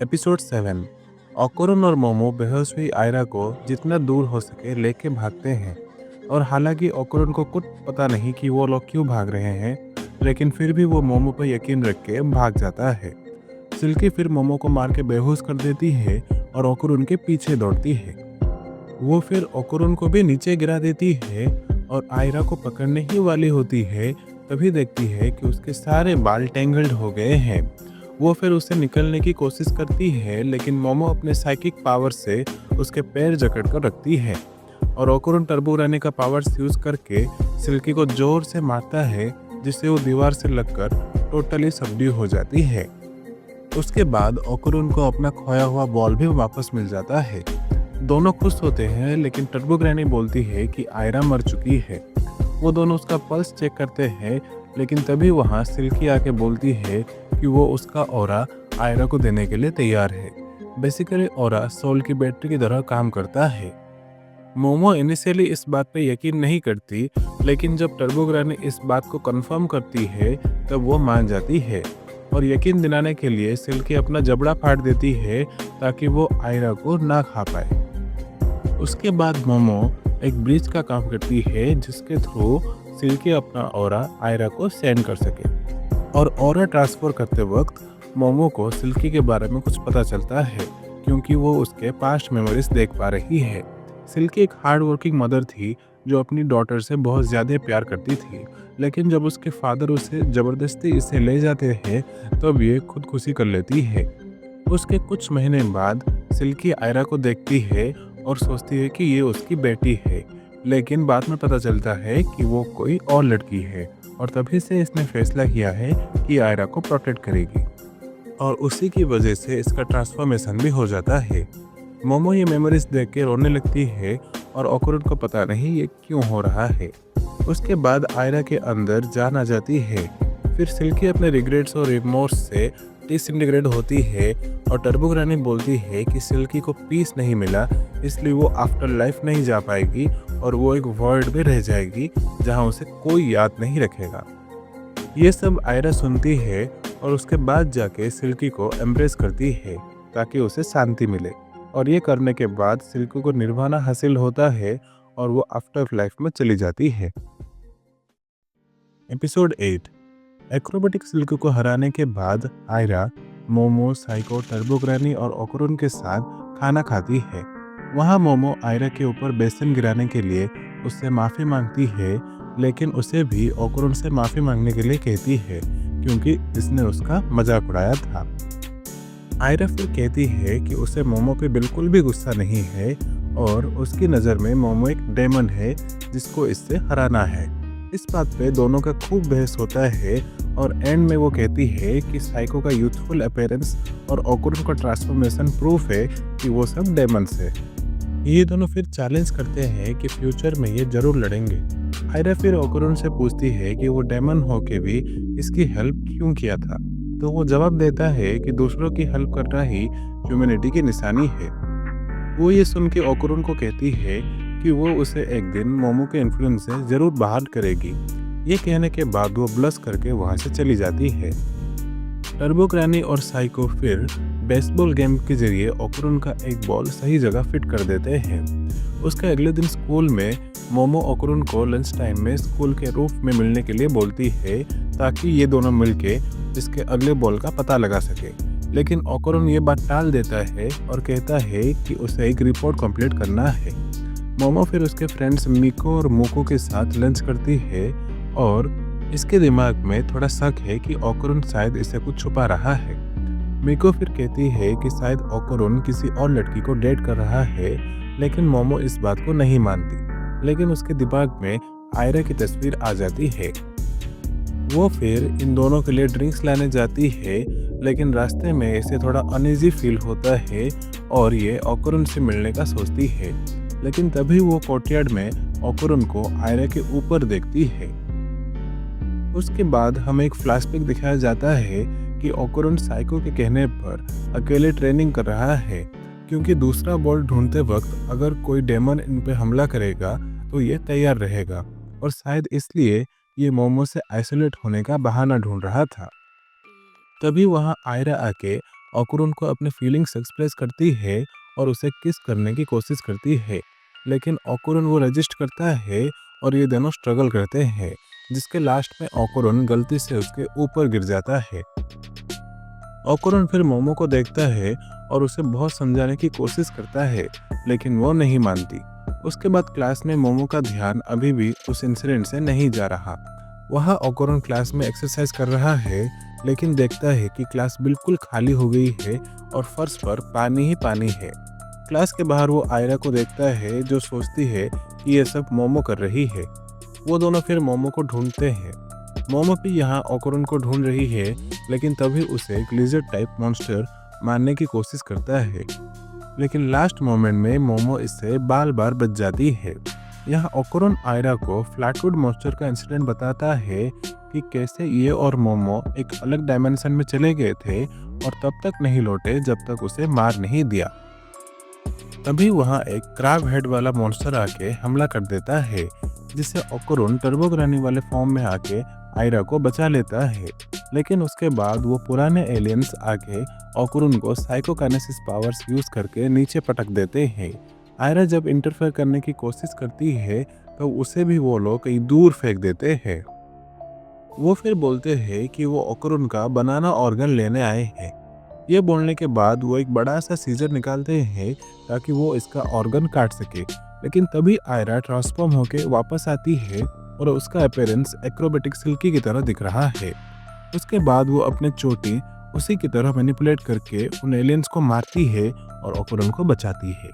Episode 7। ओकोरन और मोमो बेहोश हुई आयरा को जितना दूर हो सके लेके भागते हैं। और हालांकि ओकोरन को कुछ पता नहीं कि वो लोग क्यों भाग रहे हैं, लेकिन फिर भी वो मोमो पर यकीन रख के भाग जाता है। सिल्की फिर मोमो को मार के बेहोश कर देती है और ओकोरन के पीछे दौड़ती है। वो फिर ओकोरन को भी नीचे गिरा देती है और आयरा को पकड़ने ही वाली होती है, तभी देखती है कि उसके सारे बाल टेंगल्ड हो गए हैं। वो फिर उससे निकलने की कोशिश करती है, लेकिन मोमो अपने साइकिक पावर से उसके पैर जकड़ कर रखती है और ओकोरन टर्बो रहने का पावर्स यूज करके सिल्की को जोर से मारता है, जिससे वो दीवार से लगकर टोटली सबड्यू हो जाती है। उसके बाद ओकोरन को अपना खोया हुआ बॉल भी वापस मिल जाता है। दोनों खुश होते हैं, लेकिन टर्बो ग्रैनी बोलती है कि आयरा मर चुकी है। वो दोनों उसका पल्स चेक करते हैं, लेकिन तभी वहाँ सिल्की आके बोलती है कि वो उसका ऑरा आयरा को देने के लिए तैयार है। बेसिकली ऑरा सोल की बैटरी की तरह काम करता है। मोमो इनिशियली इस बात पे यकीन नहीं करती, लेकिन जब टर्बो ग्रैनी इस बात को कंफर्म करती है तब वो मान जाती है और यकीन दिलाने के लिए सिल्की अपना जबड़ा फाड़ देती है ताकि वो आयरा को ना खा पाए। उसके बाद मोमो एक ब्रिज का काम करती है, जिसके थ्रू सिल्की अपना ऑरा आयरा को सेंड कर सके। और ऑरा ट्रांसफर करते वक्त मोमो को सिल्की के बारे में कुछ पता चलता है, क्योंकि वो उसके पास्ट मेमोरीज देख पा रही है। सिल्की एक हार्ड वर्किंग मदर थी जो अपनी डॉटर से बहुत ज़्यादा प्यार करती थी, लेकिन जब उसके फादर उसे ज़बरदस्ती इसे ले जाते हैं तब ये खुदकुशी कर लेती है। उसके कुछ महीने बाद सिल्की आयरा को देखती है और सोचती है कि ये उसकी बेटी है, लेकिन बाद में पता चलता है कि वो कोई और लड़की है और तभी से इसने फैसला किया है कि आयरा को प्रोटेक्ट करेगी और उसी की वजह से इसका ट्रांसफॉर्मेशन भी हो जाता है। मोमो ये मेमोरीज देख के रोने लगती है और ओकोरन को पता नहीं ये क्यों हो रहा है। उसके बाद आयरा के अंदर जान आ जाती है। फिर सिल्की अपने रिग्रेट्स और रिमोर्स से डिसइंटीग्रेट होती है और टर्बो ग्रैनी बोलती है कि सिल्की को पीस नहीं मिला, इसलिए वो आफ्टर लाइफ नहीं जा पाएगी और वो एक वर्ल्ड में रह जाएगी जहां उसे कोई याद नहीं रखेगा। ये सब आयरा सुनती है और उसके बाद जाके सिल्की को एम्ब्रेस करती है ताकि उसे शांति मिले, और ये करने के बाद सिल्की को निर्वाणा हासिल होता है और वो आफ्टर लाइफ में चली जाती है। एपिसोड 8। एक्रोबेटिक सिल्की को हराने के बाद आयरा मोमो, साइको, टर्बो ग्रैनी और ओकोरन के साथ खाना खाती है। वहाँ मोमो आयरा के ऊपर बेसन गिराने के लिए उससे माफ़ी मांगती है, लेकिन उसे भी ओकोरन से माफ़ी मांगने के लिए कहती है क्योंकि इसने उसका मजाक उड़ाया था। आयरा फिर कहती है कि उसे मोमो पे बिल्कुल भी गुस्सा नहीं है और उसकी नज़र में मोमो एक डेमन है जिसको इससे हराना है। इस बात पे दोनों का खूब बहस होता है और एंड में वो कहती है कि साइको का यूथफुल अपीयरेंस और ओकोरन का ट्रांसफॉर्मेशन प्रूफ है कि वो सब डेमन्स है। ये दोनों फिर चैलेंज करते हैं कि फ्यूचर में ये जरूर लड़ेंगे। आयरा फिर ओकोरन से पूछती है कि वो डेमन होके भी इसकी हेल्प क्यों किया था, तो वो जवाब देता है कि दूसरों की हेल्प करना ही ह्यूमैनिटी की निशानी है। वो ये सुन के ओकोरन को कहती है कि वो उसे एक दिन मोमो के इन्फ्लुएंस से जरूर बाहर करेगी। ये कहने के बाद वो ब्लश करके वहाँ से चली जाती है। टर्बो ग्रैनी और साइको फिर बेसबॉल गेम के जरिए ओकोरन का एक बॉल सही जगह फिट कर देते हैं। उसके अगले दिन स्कूल में मोमो ओकोरन को लंच टाइम में स्कूल के रूफ में मिलने के लिए बोलती है ताकि ये दोनों मिलके इसके अगले बॉल का पता लगा सके, लेकिन ओकोरन ये बात टाल देता है और कहता है कि उसे एक रिपोर्ट कंप्लीट करना है। मोमो फिर उसके फ्रेंड्स मिको और मोको के साथ लंच करती है और इसके दिमाग में थोड़ा शक है कि ओकोरन शायद इसे कुछ छुपा रहा है। मिको फिर कहती है कि शायद ओकोरन किसी और लड़की को डेट कर रहा है, लेकिन मोमो इस बात को नहीं मानती, लेकिन उसके दिमाग में आयरा की तस्वीर आ जाती है। वो फिर इन दोनों के लिए ड्रिंक्स लाने जाती है, लेकिन रास्ते में इसे थोड़ा अनईजी फील होता है और ये ओकोरन से मिलने का सोचती है, लेकिन तभी वो कोर्टयार्ड में ओकोरन को आयरा के ऊपर देखती है। उसके बाद हमें एक फ्लैशबैक दिखाया जाता है कि ओकोरन साइको के कहने पर अकेले ट्रेनिंग कर रहा है, क्योंकि दूसरा बॉल ढूंढते वक्त अगर कोई डेमन इन पे हमला करेगा तो ये तैयार रहेगा, और शायद इसलिए ये मोमो से आइसोलेट होने का बहाना ढूंढ रहा था। तभी वहाँ आयरा आके ओकुरुन को अपने फीलिंग्स एक्सप्रेस करती है और उसे किस करने की कोशिश करती है, लेकिन ओकुरुन वो रजिस्ट करता है और ये दोनों स्ट्रगल करते हैं, जिसके लास्ट में ओकुरुन गलती से उसके ऊपर गिर जाता है। ओकुरुन फिर मोमो को देखता है और उसे बहुत समझाने की कोशिश करता है, लेकिन वो नहीं मानती। उसके बाद क्लास में मोमो का ध्यान अभी भी उस इंसिडेंट से नहीं जा रहा। वहाँ ओकुरुन क्लास में एक्सरसाइज कर रहा है, लेकिन देखता है कि क्लास बिल्कुल खाली हो गई है और फर्श पर पानी ही पानी है। क्लास के बाहर वो आयरा को देखता है, जो सोचती है कि ये सब मोमो कर रही है। वो दोनों फिर मोमो को ढूंढते हैं। मोमो भी यहाँ ओकुरुन को ढूंढ रही है, लेकिन तभी उसे एक लिजर्ड टाइप मॉन्स्टर मारने की कोशिश करता है, लेकिन लास्ट मोमेंट में मोमो इससे बाल बार बच जाती है। यहाँ ओकुरुन आयरा को फ्लैटवुड मॉन्स्टर का इंसिडेंट बताता है कि कैसे ये और मोमो एक अलग डायमेंशन में चले गए थे और तब तक नहीं लौटे जब तक उसे मार नहीं दिया। तभी वहाँ एक क्रैब हेड वाला मॉन्स्टर आके हमला कर देता है, जिससे ओकुरुन टर्बोग्रानी वाले फॉर्म में आके आयरा को बचा लेता है। लेकिन उसके बाद वो पुराने एलियंस आके ओकुरुन को साइकोकाइनेसिस पावर्स यूज करके नीचे पटक देते हैं। आयरा जब इंटरफेयर करने की कोशिश करती है तो उसे भी वो लोग कहीं दूर फेंक देते हैं। वो फिर बोलते हैं कि वो ओकुरुन का बनाना ऑर्गन लेने आए हैं। ये बोलने के बाद वो एक बड़ा सा सीजर निकालते हैं ताकि वो इसका ऑर्गन काट सके, लेकिन तभी आयरा ट्रांसफॉर्म होके वापस आती है और उसका अपीयरेंस एक्रोबेटिक सिल्की की तरह दिख रहा है। उसके बाद वो अपने चोटी उसी की तरह मैनिपुलेट करके उन एलियंस को मारती है और ओकुरुन को बचाती है।